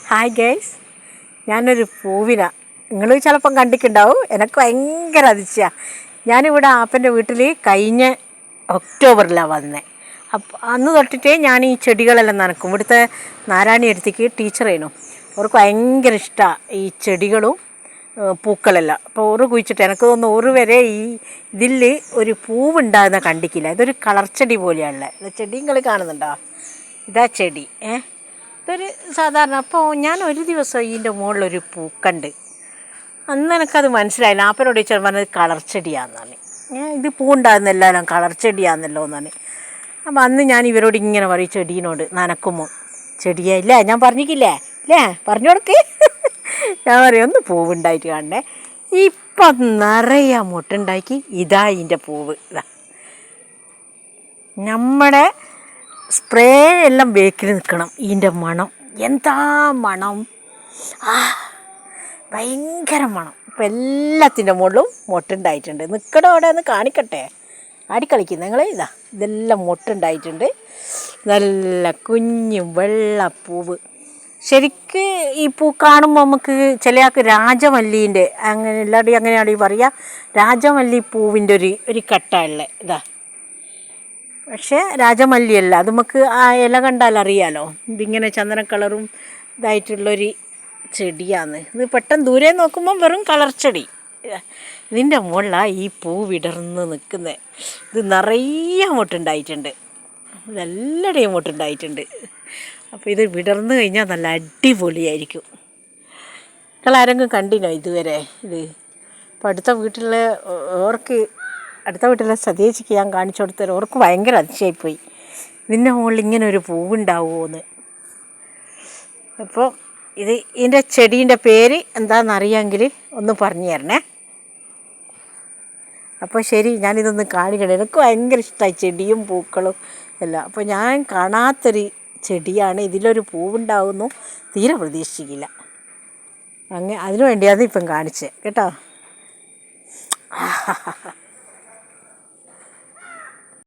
Hi guys, ഞാനൊരു പൂവിനാണ്. നിങ്ങൾ ചിലപ്പം കണ്ടിട്ടുണ്ടാവും. എനിക്ക് ഭയങ്കര അതിശയമാണ്. ഞാനിവിടെ ആപ്പൻ്റെ വീട്ടിൽ കഴിഞ്ഞ ഒക്ടോബറിലാണ് വന്നത്. അന്ന് തൊട്ടിട്ടേ ഞാൻ ഈ ചെടികളെല്ലാം നനക്കും. ഇവിടുത്തെ നാരായണി അടുത്തേക്ക് ടീച്ചറേനു. അവർക്ക് ഭയങ്കര ഇഷ്ടമാണ് ഈ ചെടികളും പൂക്കളെല്ലാം. അപ്പോൾ ഓറ് കുഴിച്ചിട്ട് എനിക്ക് തോന്നുന്നു ഓറ് വരെ ഈ ഇതിൽ ഒരു പൂവുണ്ടാകുന്ന കണ്ടിക്കില്ല. ഇതൊരു കളർ ചെടി പോലെയാണല്ലേ. ഇത് ചെടി നിങ്ങൾ കാണുന്നുണ്ടോ? ഇതാ ചെടി. ഇതൊരു സാധാരണ. അപ്പോൾ ഞാൻ ഒരു ദിവസം ഇതിൻ്റെ മുകളിലൊരു പൂക്കണ്ട്. അന്ന് എനിക്കത് മനസ്സിലായില്ല. ആപ്പനോട് ചോദിച്ചാൽ പറഞ്ഞത് കളർ ചെടിയാണെന്നാണ്. ഇത് പൂവുണ്ടാകുന്നെല്ലാം കളർ ചെടിയാണെന്നല്ലോ എന്നാണ്. അപ്പം അന്ന് ഞാൻ ഇവരോട് ഇങ്ങനെ പറയും, ചെടീനോട് നനക്കുമ്പോൾ ചെടിയേ ഇല്ല ഞാൻ പറഞ്ഞിട്ടില്ലേ ഇല്ലേ പറഞ്ഞു കൊടുക്ക്. ഞാൻ പറയും ഒന്ന് പൂവുണ്ടായിട്ട് കാണണേ. ഇപ്പം നിറയെ മുട്ടുണ്ടാക്കി. ഇതാ ഇതിൻ്റെ പൂവ്. ഇതാ നമ്മുടെ സ്പ്രേ എല്ലാം ബേക്കിൽ നിൽക്കണം. ഇതിൻ്റെ മണം എന്താ മണം! ഭയങ്കര മണം. ഇപ്പം എല്ലാത്തിൻ്റെ മുകളിലും മൊട്ടുണ്ടായിട്ടുണ്ട്. നിൽക്കടോ അവിടെ ഒന്ന് കാണിക്കട്ടെ. ആടിക്കളിക്കും നിങ്ങൾ. ഇതെല്ലാം മൊട്ടുണ്ടായിട്ടുണ്ട്. നല്ല കുഞ്ഞു വെള്ളപ്പൂവ്. ശരിക്ക് ഈ പൂ കാണുമ്പോൾ നമുക്ക് ചിലയാൾക്ക് രാജമല്ലീൻ്റെ അങ്ങനെ എല്ലാവരുടെയും അങ്ങനെയാണ് ഈ പറയുക. രാജമല്ലി പൂവിൻ്റെ ഒരു കട്ടയുള്ള ഇതാ. പക്ഷേ രാജമല്ലിയല്ല. അത് നമുക്ക് ആ ഇല കണ്ടാൽ അറിയാലോ. ഇതിങ്ങനെ ചന്ദന കളറും ഇതായിട്ടുള്ളൊരു ചെടിയാണ്. ഇത് പെട്ടെന്ന് ദൂരെ നോക്കുമ്പം വെറും കളർ ചെടി. ഇതിൻ്റെ മുകളിലാണ് ഈ പൂ വിടർന്ന് നിൽക്കുന്നത്. ഇത് നിറയെ അങ്ങോട്ടുണ്ടായിട്ടുണ്ട്. ഇതെല്ലാടെയും അങ്ങോട്ടുണ്ടായിട്ടുണ്ട്. അപ്പോൾ ഇത് വിടർന്ന് കഴിഞ്ഞാൽ നല്ല അടിപൊളിയായിരിക്കും. നിങ്ങളാരെങ്കിലും കണ്ടിനോ ഇതുവരെ ഇത്? ഇപ്പോൾ അടുത്ത വീട്ടിലെ സതീച്ചിക്ക് ഞാൻ കാണിച്ചു കൊടുത്തത് അവർക്ക് ഭയങ്കര അതിശയായിപ്പോയി. ഇതിൻ്റെ മുകളിൽ ഇങ്ങനെ ഒരു പൂവുണ്ടാവുമോ എന്ന്. അപ്പോൾ ഇതിൻ്റെ ചെടീൻ്റെ പേര് എന്താണെന്നറിയാമെങ്കിൽ ഒന്ന് പറഞ്ഞു തരണേ. അപ്പോൾ ശരി, ഞാനിതൊന്ന് കാണിക്കണേ. എനിക്ക് ഭയങ്കര ഇഷ്ടമായി ചെടിയും പൂക്കളും എല്ലാം. അപ്പോൾ ഞാൻ കാണാത്തൊരു ചെടിയാണ്. ഇതിലൊരു പൂവുണ്ടാവുന്നു തീരെ പ്രതീക്ഷിക്കില്ല. അതിനു വേണ്ടിയാണ് ഇപ്പം കാണിച്ചത് കേട്ടോ.